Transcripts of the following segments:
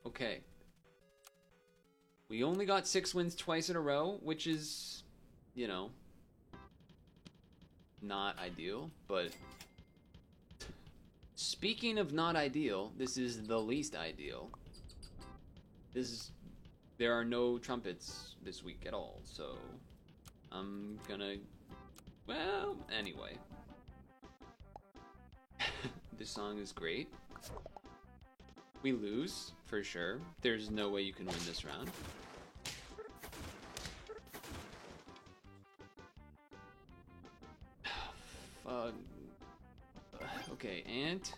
Okay. We only got 6 wins twice in a row, which is, you know, not ideal, but speaking of not ideal, this is the least ideal. There are no trumpets this week at all, so I'm gonna, well, anyway. This song is great. We lose, for sure. There's no way you can win this round. Okay, Ant.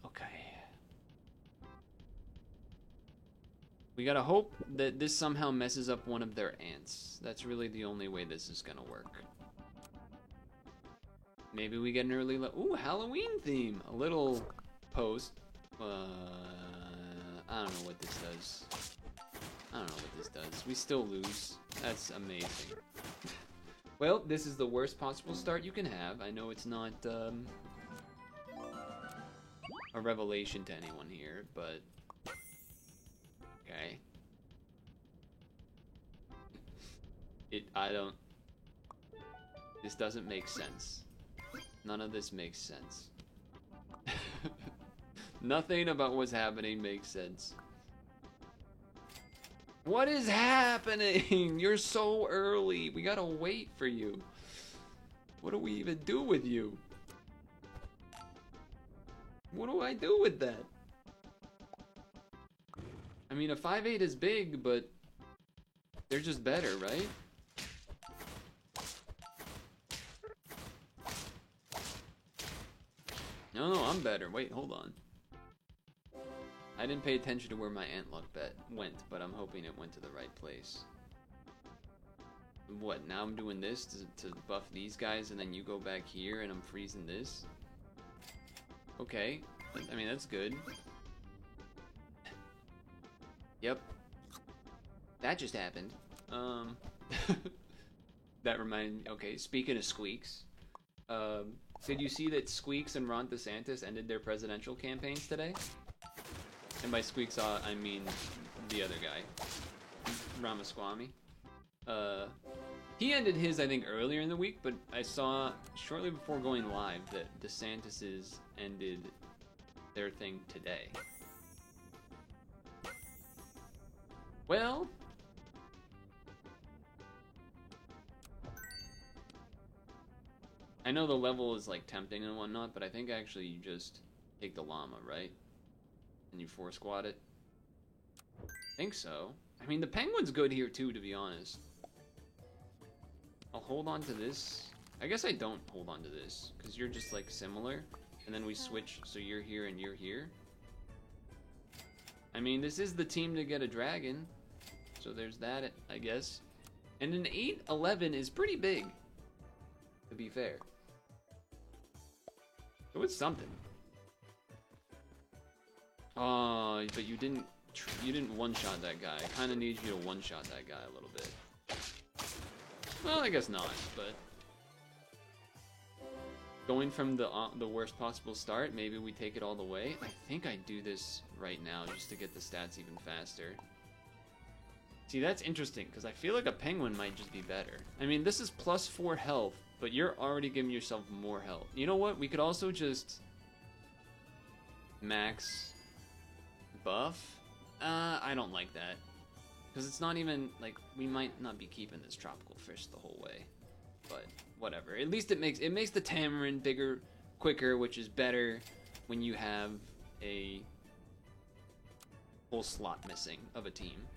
Okay. We gotta hope that this somehow messes up one of their ants. That's really the only way this is gonna work. Maybe we get an early ooh, Halloween theme. A little post. I don't know what this does. I don't know what this does. We still lose. That's amazing. Well, this is the worst possible start you can have. I know it's not a revelation to anyone here, but okay. This doesn't make sense. None of this makes sense. Nothing about what's happening makes sense. What is happening? You're so early. We gotta wait for you. What do we even do with you? What do I do with that? I mean, a 5/8 is big, but they're just better, right? No, I'm better. Wait, hold on. I didn't pay attention to where my ant luck bet went, but I'm hoping it went to the right place. What, now I'm doing this to buff these guys, and then you go back here and I'm freezing this? Okay, I mean, that's good. Yep. That just happened. That reminded me, okay, speaking of Squeaks, did you see that Squeaks and Ron DeSantis ended their presidential campaigns today? And by Squeaks, I mean the other guy, Ramaswamy. He ended his, I think, earlier in the week, but I saw shortly before going live that DeSantis's ended their thing today. Well, I know the level is like tempting and whatnot, but I think actually you just take the llama, right? And you 4-squat it? I think so. I mean, the penguin's good here too, to be honest. I'll hold on to this. I guess I don't hold on to this, because you're just like similar. And then we switch, so you're here and you're here. I mean, this is the team to get a dragon. So there's that, I guess. And an 8-11 is pretty big, to be fair. So it's something. Oh, but you didn't one-shot that guy. I kind of need you to one-shot that guy a little bit. Well, I guess not, but going from the worst possible start, maybe we take it all the way. I think I do this right now just to get the stats even faster. See, that's interesting, because I feel like a penguin might just be better. I mean, this is +4 health, but you're already giving yourself more health. You know what? We could also just max buff. I don't like that. Because it's not even, like, we might not be keeping this tropical fish the whole way. But, whatever. At least it makes the tamarin bigger, quicker, which is better when you have a whole slot missing of a team.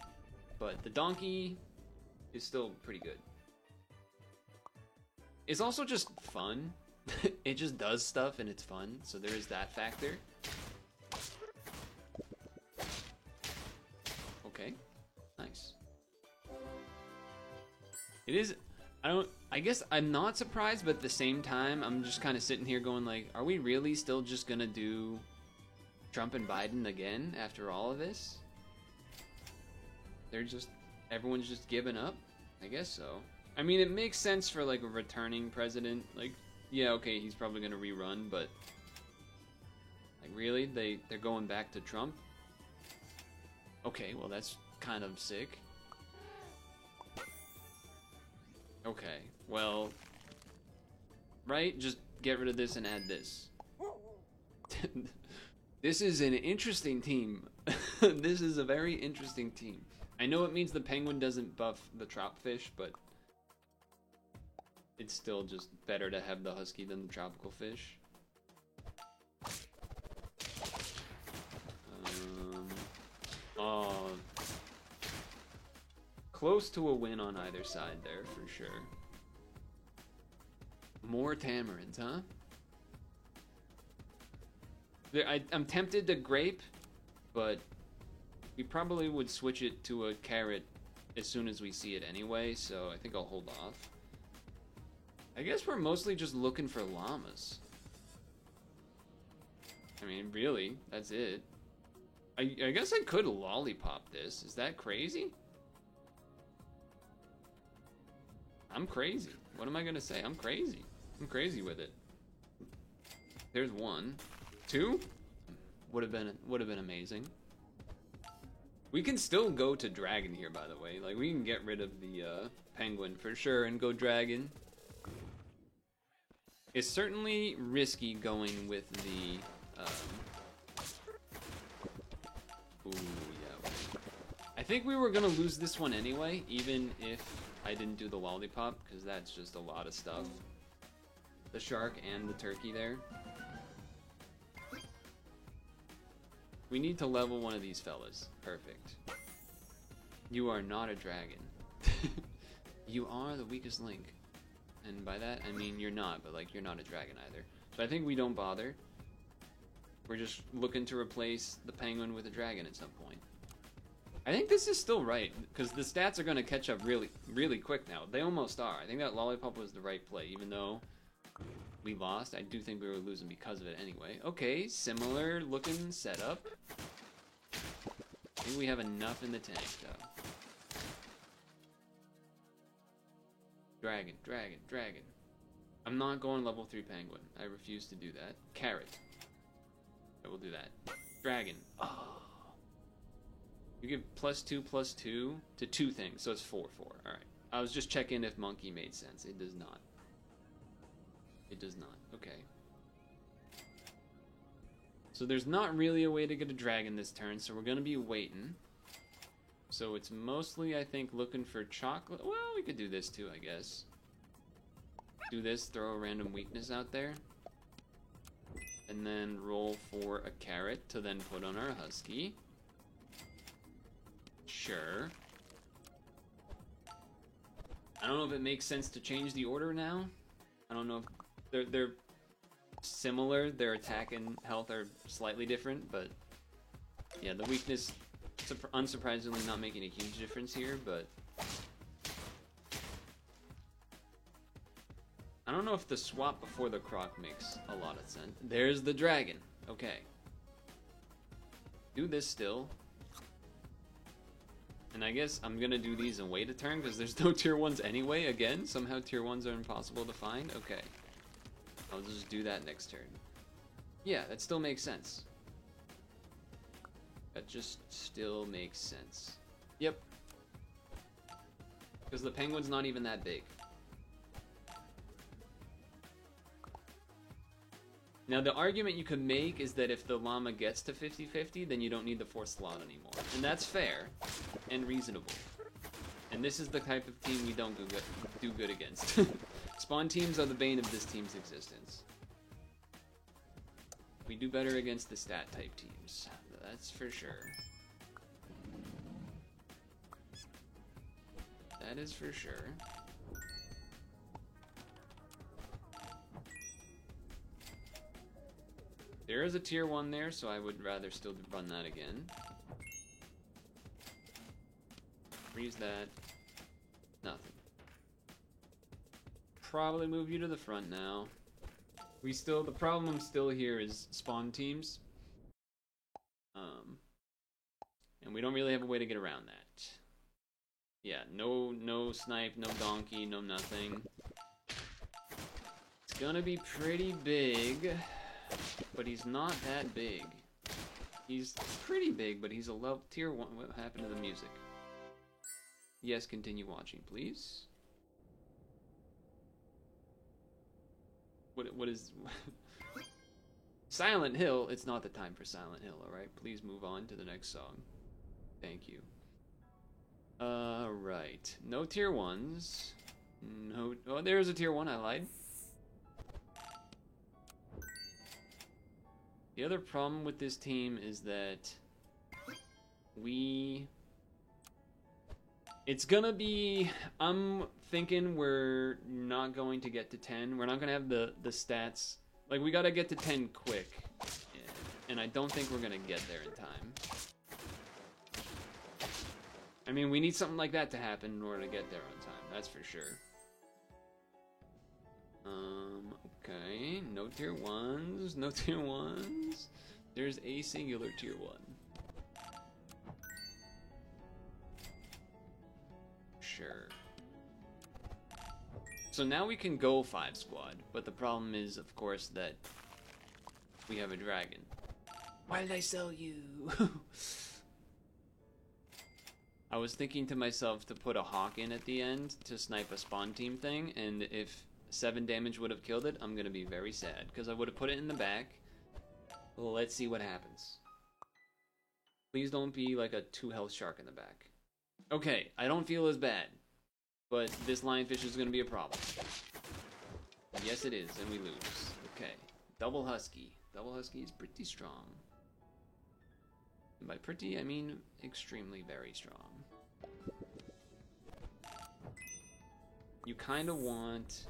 But the donkey is still pretty good. It's also just fun. It just does stuff and it's fun, so there is that factor. Okay, nice. It is, I guess I'm not surprised, but at the same time, I'm just kind of sitting here going like, are we really still just gonna do Trump and Biden again after all of this? Everyone's just giving up? I guess so. I mean, it makes sense for like a returning president. Like, Yeah, okay, he's probably gonna rerun, but like really? They're going back to Trump? Okay, well that's kind of sick. Okay, well, right? Just get rid of this and add this. This is an interesting team. This is a very interesting team. I know it means the penguin doesn't buff the troutfish, but it's still just better to have the husky than the tropical fish. Oh, close to a win on either side there for sure. More tamarins, huh? I'm tempted to grape, but we probably would switch it to a carrot as soon as we see it anyway, so I think I'll hold off. I guess we're mostly just looking for llamas. I mean, really, that's it. I guess I could lollipop this. Is that crazy? I'm crazy. What am I gonna say? I'm crazy. I'm crazy with it. There's one. Two? Would have been amazing. We can still go to dragon here, by the way. Like, we can get rid of the penguin for sure and go dragon. It's certainly risky going with the ooh, yeah. I think we were gonna lose this one anyway, even if I didn't do the lollipop, because that's just a lot of stuff. The shark and the turkey there. We need to level one of these fellas. Perfect. You are not a dragon. You are the weakest link. And by that, I mean you're not, but like you're not a dragon either. So I think we don't bother. We're just looking to replace the penguin with a dragon at some point. I think this is still right, because the stats are going to catch up really, really quick now. They almost are. I think that lollipop was the right play, even though we lost. I do think we were losing because of it anyway. Okay, similar looking setup. I think we have enough in the tank, though. Dragon, dragon, dragon. I'm not going level 3 penguin. I refuse to do that. Carrot. I will do that. Dragon. Oh. You give +2/+2 to 2 things, so it's 4/4. Alright. I was just checking if monkey made sense. It does not. It does not. Okay. So there's not really a way to get a dragon this turn, so we're going to be waiting. So it's mostly, I think, looking for chocolate. Well, we could do this too, I guess. Do this, throw a random weakness out there. And then roll for a carrot to then put on our husky. Sure. I don't know if it makes sense to change the order now. I don't know if they're similar. Their attack and health are slightly different, but yeah, the weakness unsurprisingly not making a huge difference here, but I don't know if the swap before the croc makes a lot of sense. There's the dragon. Okay. Do this still. And I guess I'm gonna do these and wait a turn because there's no tier 1s anyway. Again, somehow tier 1s are impossible to find. Okay. I'll just do that next turn. Yeah, that still makes sense. That just still makes sense. Yep. Because the penguin's not even that big. Now, the argument you could make is that if the llama gets to 50-50, then you don't need the 4th slot anymore. And that's fair and reasonable. And this is the type of team we don't do good against. Spawn teams are the bane of this team's existence. We do better against the stat type teams. That's for sure. That is for sure. There is a tier 1 there, so I would rather still run that again. Freeze that. Nothing. Probably move you to the front now. The problem still here is spawn teams. And we don't really have a way to get around that. Yeah, no snipe, no donkey, no nothing. It's gonna be pretty big, but he's not that big. He's pretty big, but he's a level tier 1. What happened to the music? Yes, continue watching, please. What is... Silent Hill? It's not the time for Silent Hill, alright? Please move on to the next song. Thank you. Right. No tier 1s. No... Oh, there's a tier 1, I lied. The other problem with this team is that it's gonna be... I'm thinking we're not going to get to 10. We're not gonna have the stats... Like, we gotta get to 10 quick. And I don't think we're gonna get there in time. I mean, we need something like that to happen in order to get there on time. That's for sure. Okay. No tier 1s. No tier 1s. There's a singular tier 1. Sure. So now we can go 5 squad, but the problem is, of course, that we have a dragon. Why did I sell you? I was thinking to myself to put a hawk in at the end to snipe a spawn team thing, and if 7 damage would have killed it, I'm gonna be very sad, because I would have put it in the back. Well, let's see what happens. Please don't be like a 2 health shark in the back. Okay, I don't feel as bad. But this lionfish is going to be a problem. Yes, it is, and we lose. Okay. Double Husky. Double Husky is pretty strong. And by pretty, I mean extremely very strong. You kind of want...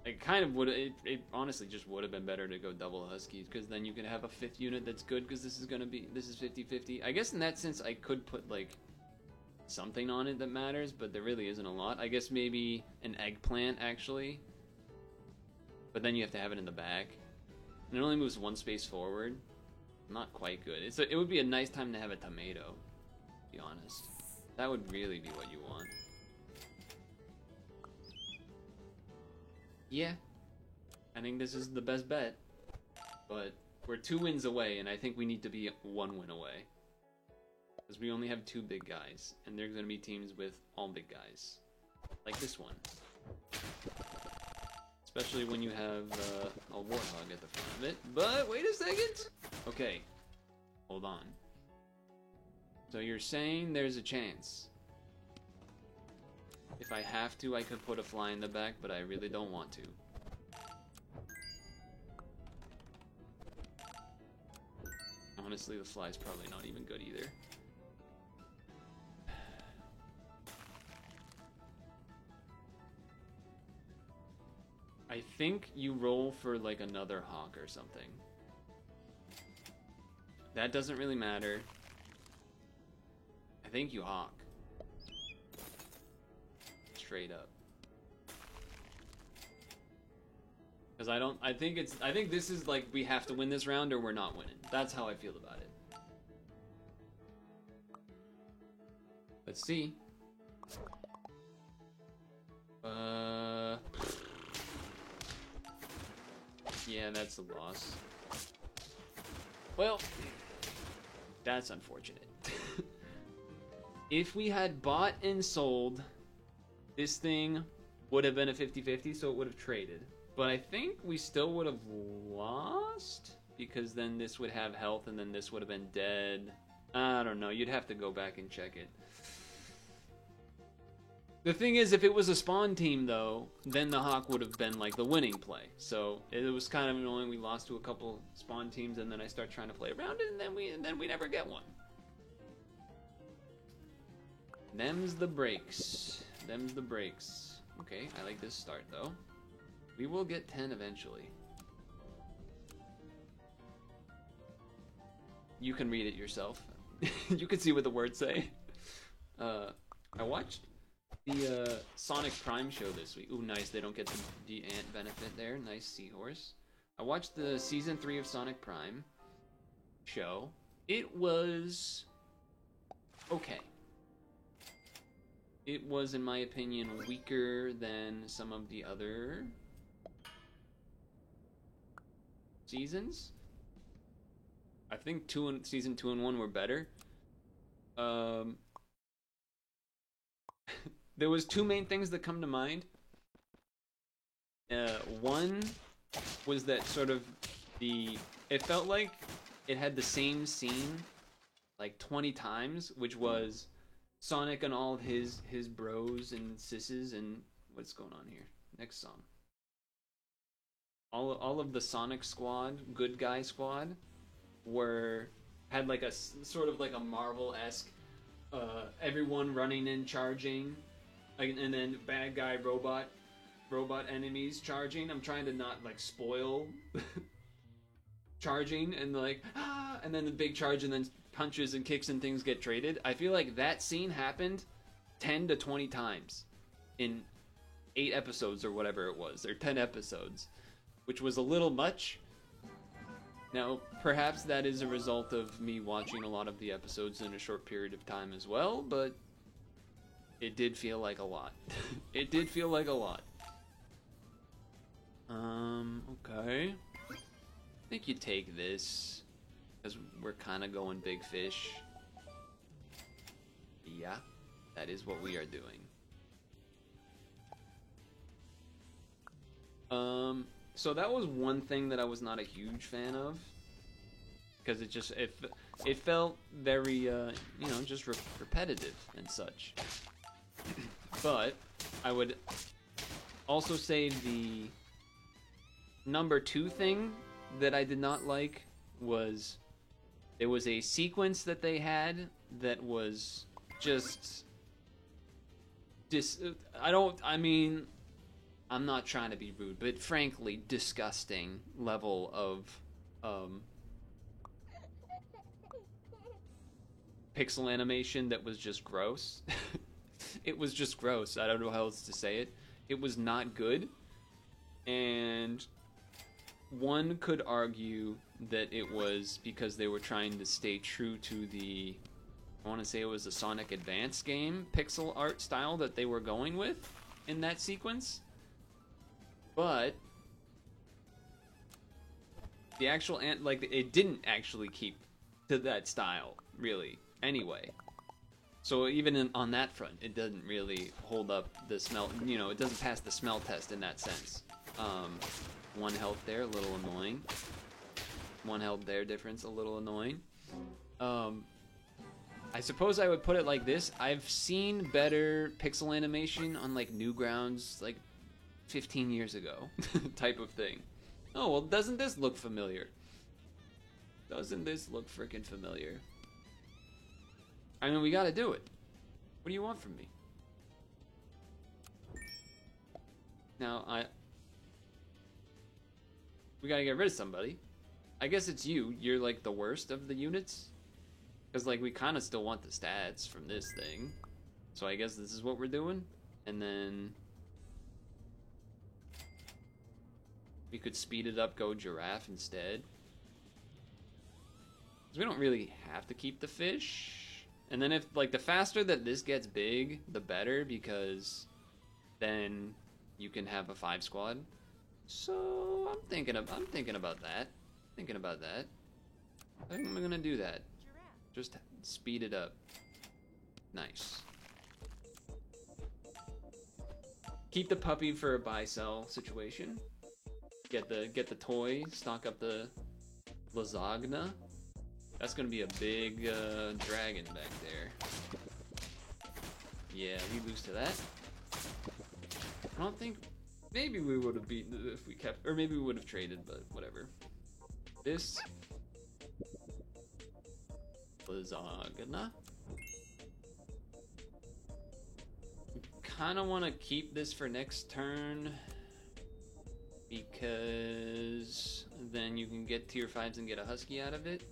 It kind of would... It honestly just would have been better to go double Huskies, because then you can have a 5th unit that's good, because this is going to be... This is 50-50. I guess in that sense, I could put, like... something on it that matters, but there really isn't a lot. I guess maybe an eggplant, actually. But then you have to have it in the back. And it only moves 1 space forward. Not quite good. It would be a nice time to have a tomato, to be honest. That would really be what you want. Yeah. I think this is the best bet. But we're 2 wins away, and I think we need to be 1 win away. Because we only have 2 big guys, and there's going to be teams with all big guys. Like this one. Especially when you have a warthog at the front of it. But, wait a second! Okay. Hold on. So you're saying there's a chance. If I have to, I could put a fly in the back, but I really don't want to. Honestly, the fly's probably not even good either. I think you roll for like another hawk or something. That doesn't really matter. I think you hawk. Straight up. Because I think this is like we have to win this round or we're not winning. That's how I feel about it. Let's see. Yeah, that's a loss. Well, that's unfortunate. If we had bought and sold, this thing would have been a 50-50, so it would have traded. But I think we still would have lost, because then this would have health and then this would have been dead. I don't know, you'd have to go back and check it. The thing is, if it was a spawn team, though, then the Hawk would have been, like, the winning play. So, it was kind of annoying. We lost to a couple spawn teams, and then I start trying to play around it, and then we never get one. Them's the breaks. Them's the breaks. Okay, I like this start, though. We will get 10 eventually. You can read it yourself. You can see what the words say. I watched the Sonic Prime show this week. Ooh, nice. They don't get the ant benefit there. Nice seahorse. I watched the season 3 of Sonic Prime show. It was okay. it was, in my opinion, weaker than some of the other seasons. I think season 2 and 1 were better. There was two main things that come to mind. One was that sort of it felt like it had the same scene like 20 times, which was Sonic and all of his bros and sisses and what's going on here? Next song. All of the Sonic squad, good guy squad, had like a sort of like a Marvel-esque, everyone running and charging, and then bad guy robot enemies charging. I'm trying to not like spoil charging and like and then the big charge and then punches and kicks and things get traded. I feel like that scene happened 10 to 20 times in 8 episodes or whatever it was, or 10 episodes, which was a little much. Now, perhaps that is a result of me watching a lot of the episodes in a short period of time as well, but it did feel like a lot. It did feel like a lot. Okay. I think you take this, because we're kind of going big fish. Yeah, that is what we are doing. So that was one thing that I was not a huge fan of, because it felt very, just repetitive and such. But I would also say the number 2 thing that I did not like was there was a sequence that they had that was just I'm not trying to be rude, but frankly disgusting level of pixel animation that was just gross. It was just gross. I don't know how else to say it. It was not good. And one could argue that it was because they were trying to stay true to I want to say it was the Sonic Advance game pixel art style that they were going with in that sequence. But the actual it didn't actually keep to that style really anyway. So even on that front, it doesn't really hold up the smell. It doesn't pass the smell test in that sense. 1 health there, a little annoying. 1 health there difference, a little annoying. I suppose I would put it like this. I've seen better pixel animation on like Newgrounds like 15 years ago type of thing. Oh, well, doesn't this look familiar? Doesn't this look freaking familiar? I mean, we gotta do it. What do you want from me? Now, we gotta get rid of somebody. I guess it's you. You're like the worst of the units. Because like we kind of still want the stats from this thing. So I guess this is what we're doing. And then we could speed it up, go giraffe instead. Because we don't really have to keep the fish. And then if like the faster that this gets big, the better, because then you can have a 5 squad. So I'm thinking about that. I think I'm gonna do that. Just speed it up. Nice. Keep the puppy for a buy-sell situation. Get the toy. Stock up the lasagna. That's gonna be a big dragon back there. Yeah, we lose to that. I don't think. Maybe we would have beaten it if we kept, or maybe we would have traded, but whatever. This lasagna. Kind of want to keep this for next turn because then you can get tier 5s and get a husky out of it.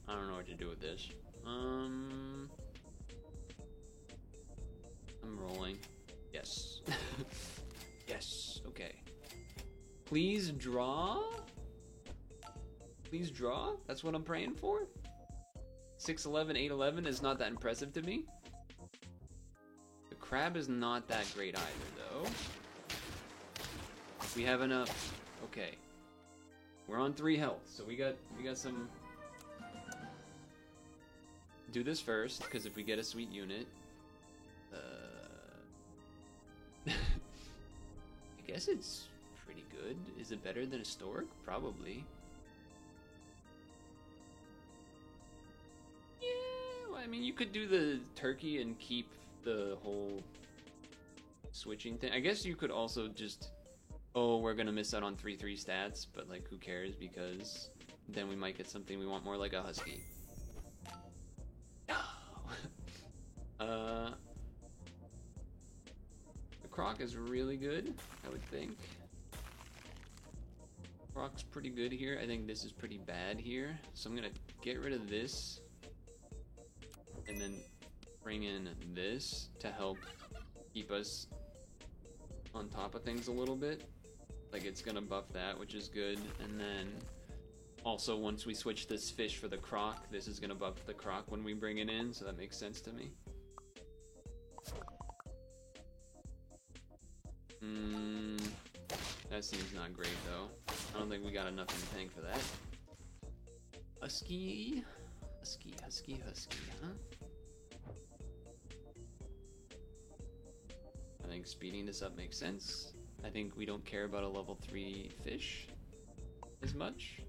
I don't know what to do with this. I'm rolling. Yes. Yes. Please draw? Please draw? That's what I'm praying for? 6'11", 8'11" is not that impressive to me. The crab is not that great either, though. We have enough. Okay. We're on 3 health, so we got some... Do this first, because if we get a sweet unit... I guess it's pretty good. Is it better than a stork? Probably. Yeah, well, I mean, you could do the turkey and keep the whole switching thing. I guess you could also just... Oh, we're gonna miss out on 3/3 stats, but like, who cares? Because then we might get something we want more like a husky. The croc is really good, I would think. Croc's pretty good here. I think this is pretty bad here, so I'm gonna get rid of this and then bring in this to help keep us on top of things a little bit. Like, it's gonna buff that, which is good. And then also, once we switch this fish for the croc, this is gonna buff the croc when we bring it in, so that makes sense to me. That seems not great, though. I don't think we got enough in the tank for that. Husky, huh? I think speeding this up makes sense. I think we don't care about a level 3 fish as much.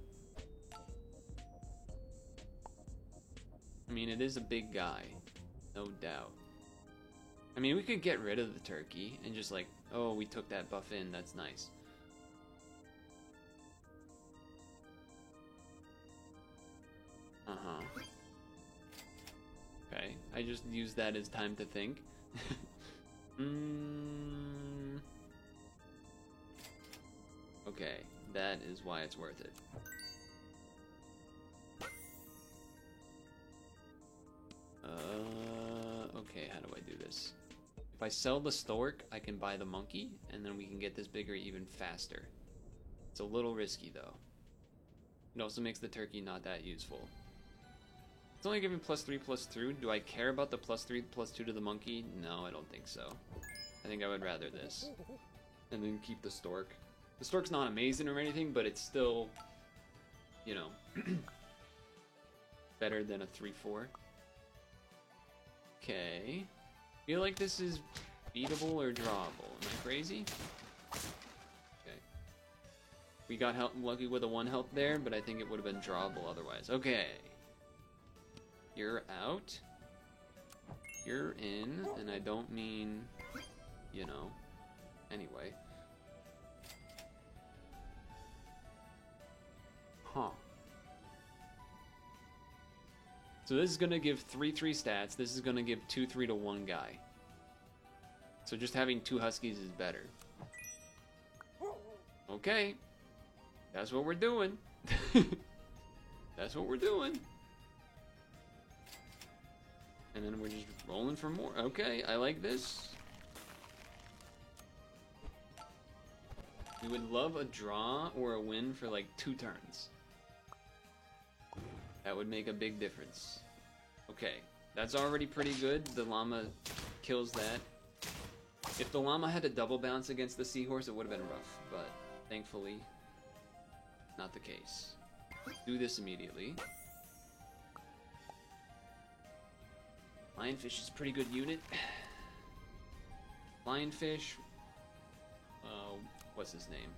I mean, it is a big guy, no doubt. I mean, we could get rid of the turkey and just like, oh, we took that buff in, that's nice. Okay, I just used that as time to think. Okay, that is why it's worth it. Okay, how do I do this? If I sell the stork, I can buy the monkey, and then we can get this bigger even faster. It's a little risky, though. It also makes the turkey not that useful. It's only giving +3/+2. Do I care about the +3/+2 to the monkey? No, I don't think so. I think I would rather this. And then keep the stork. The stork's not amazing or anything, but it's still, you know, better than a 3/4. Okay. Feel like this is beatable or drawable. Am I crazy? Okay. We got lucky with a 1 health there, but I think it would have been drawable otherwise. Okay. You're out. You're in, and I don't mean, you know, anyway. Huh. So this is gonna give 3/3 stats. This is gonna give 2/3 to one guy. So just having 2 huskies is better. Okay. That's what we're doing. That's what we're doing. And then we're just rolling for more. Okay, I like this. We would love a draw or a win for like 2 turns. That would make a big difference. Okay, that's already pretty good. The llama kills that. If the llama had a double bounce against the seahorse, it would have been rough, but thankfully, not the case. Do this immediately. Lionfish is a pretty good unit. Lionfish, what's his name?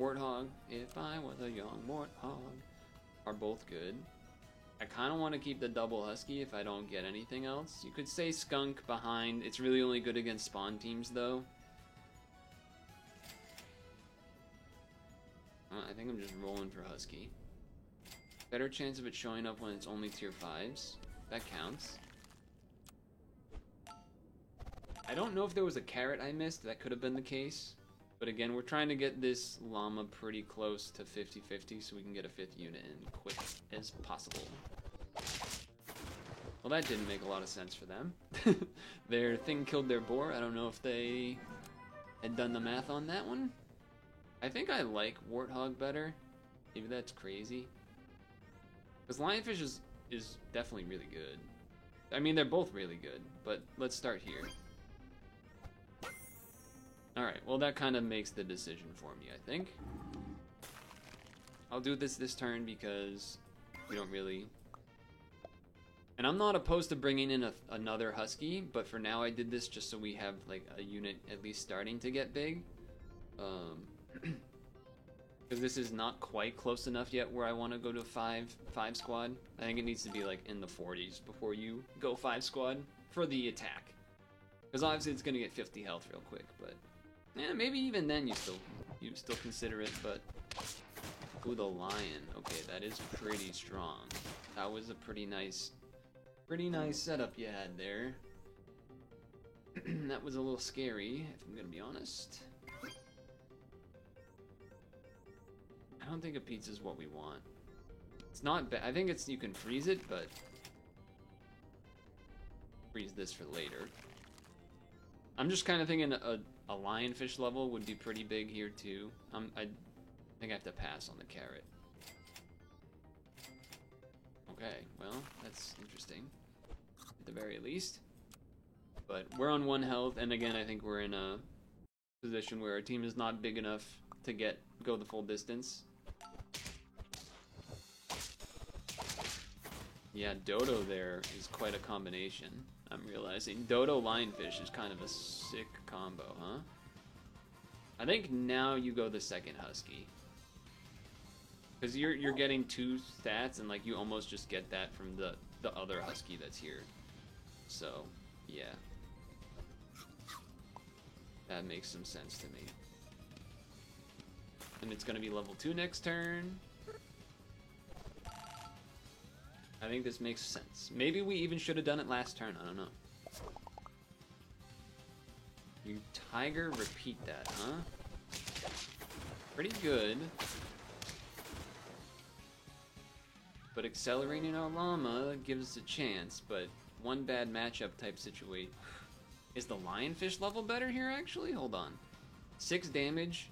Warthog, if I was a young warthog, are both good. I kind of want to keep the double husky if I don't get anything else. You could say skunk behind. It's really only good against spawn teams, though. I think I'm just rolling for husky. Better chance of it showing up when it's only tier 5s. That counts. I don't know if there was a carrot I missed. That could have been the case. But again, we're trying to get this llama pretty close to 50-50 so we can get a 5th unit in quick as possible. Well, that didn't make a lot of sense for them. Their thing killed their boar. I don't know if they had done the math on that one. I think I like Warthog better. Maybe that's crazy. Because Lionfish is definitely really good. I mean, they're both really good, but let's start here. Alright, well that kind of makes the decision for me, I think. I'll do this turn because we don't really... And I'm not opposed to bringing in another Husky, but for now I did this just so we have like a unit at least starting to get big. Because this is not quite close enough yet where I want to go to 5 squad. I think it needs to be like in the 40s before you go 5 squad for the attack. Because obviously it's going to get 50 health real quick, but yeah, maybe even then you still consider it. But ooh, the lion. Okay, that is pretty strong. That was a pretty nice setup you had there. That was a little scary, if I'm gonna be honest. I don't think a pizza is what we want. It's not bad. I think it's you can freeze it, but freeze this for later. I'm just kind of thinking a lionfish level would be pretty big here too. I think I have to pass on the carrot. Okay, well, that's interesting, at the very least. But we're on 1 health, and again, I think we're in a position where our team is not big enough to go the full distance. Yeah, Dodo there is quite a combination. I'm realizing Dodo Lionfish is kind of a sick combo, huh? I think now you go the second Husky. Because you're getting 2 stats, and like you almost just get that from the other Husky that's here. So, yeah. That makes some sense to me. And it's gonna be level 2 next turn. I think this makes sense. Maybe we even should have done it last turn, I don't know. You tiger, repeat that, huh? Pretty good. But accelerating our llama gives us a chance, but one bad matchup type situation. Is the lionfish level better here, actually? Hold on. 6 damage.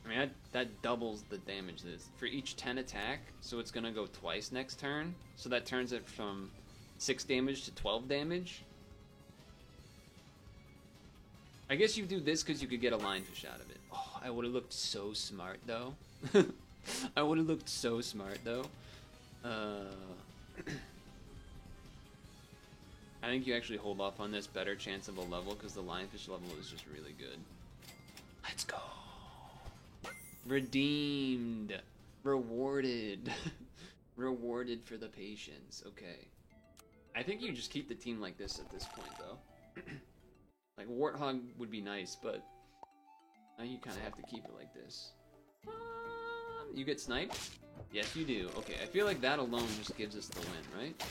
I mean, that doubles the damage for each 10 attack, so it's gonna go twice next turn. So that turns it from 6 damage to 12 damage. I guess you do this because you could get a lionfish out of it. Oh, I would have looked so smart, though. I would have looked so smart, though. I think you actually hold off on this, better chance of a level, because the lionfish level is just really good. Let's go. Redeemed. Rewarded. Rewarded for the patience. Okay. I think you just keep the team like this at this point, though. Like, Warthog would be nice, but now you kind of have to keep it like this. You get sniped? Yes, you do. Okay, I feel like that alone just gives us the win, right?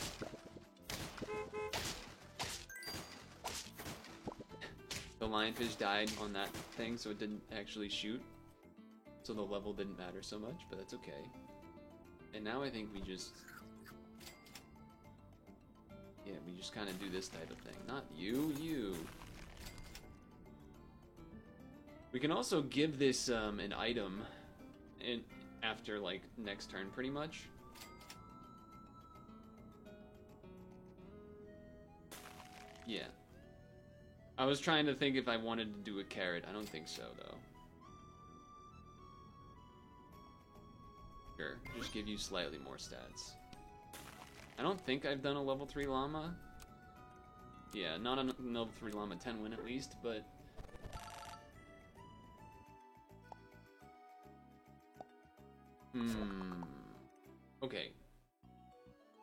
The lionfish died on that thing, so it didn't actually shoot. So the level didn't matter so much, but that's okay. And now I think we just... Yeah, we just kind of do this type of thing. Not you, you. We can also give this an item after, like, next turn, pretty much. Yeah. I was trying to think if I wanted to do a carrot. I don't think so, though. Sure, just give you slightly more stats. I don't think I've done a level 3 llama. Yeah, not a level 3 llama 10 win at least, but... Okay.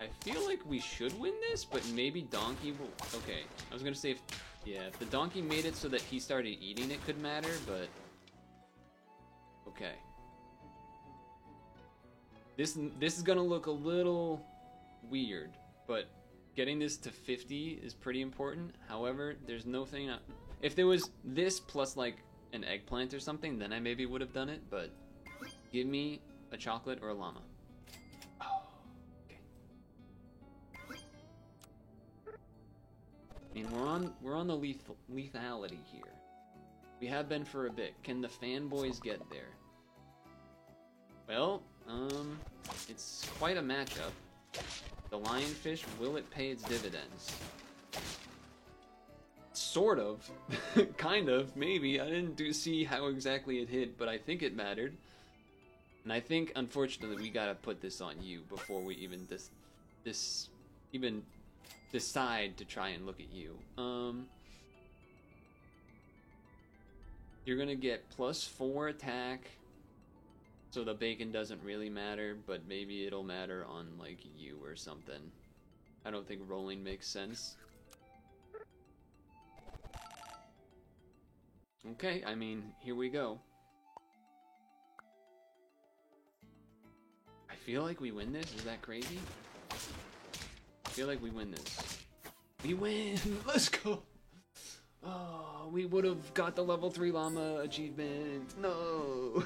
I feel like we should win this, but maybe Donkey will... Okay, I was gonna say if the Donkey made it so that he started eating, it could matter, but... Okay. This is gonna look a little weird, but getting this to 50 is pretty important. However, there's no thing... If there was this plus, like, an eggplant or something, then I maybe would have done it, but... Give me a chocolate or a llama. Oh, okay. I mean, we're on the lethality here. We have been for a bit. Can the fanboys get there? Well, it's quite a matchup. The lionfish, will it pay its dividends? Sort of. Kind of, maybe. I didn't see how exactly it hit, but I think it mattered. And I think, unfortunately, we gotta put this on you before we even even decide to try and look at you. You're gonna get +4 attack, so the bacon doesn't really matter, but maybe it'll matter on, like, you or something. I don't think rolling makes sense. Okay, I mean, here we go. I feel like we win this. Is that crazy? I feel like we win this. We win! Let's go! Oh, we would have got the level 3 llama achievement. No!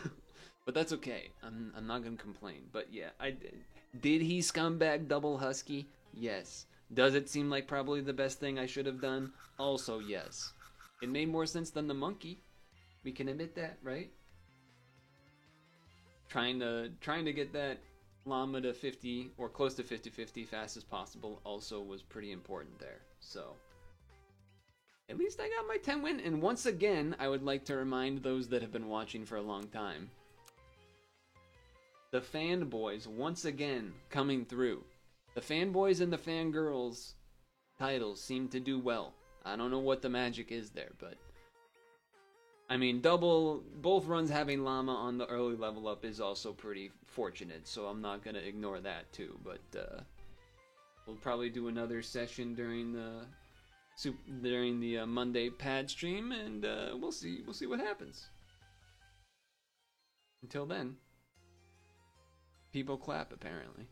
But that's okay. I'm not gonna complain. But yeah, I did. Did he scumbag double husky? Yes. Does it seem like probably the best thing I should have done? Also yes. It made more sense than the monkey. We can admit that, right? Trying to get that llama to 50 or close to 50-50 fast as possible also was pretty important there. So at least I got my 10 win, and once again, I would like to remind those that have been watching for a long time. The fanboys once again coming through. The fanboys and the fangirls titles seem to do well. I don't know what the magic is there, but I mean, both runs having llama on the early level up is also pretty fortunate, so I'm not gonna ignore that too. But we'll probably do another session during the Monday pad stream, and we'll see what happens. Until then, people clap apparently.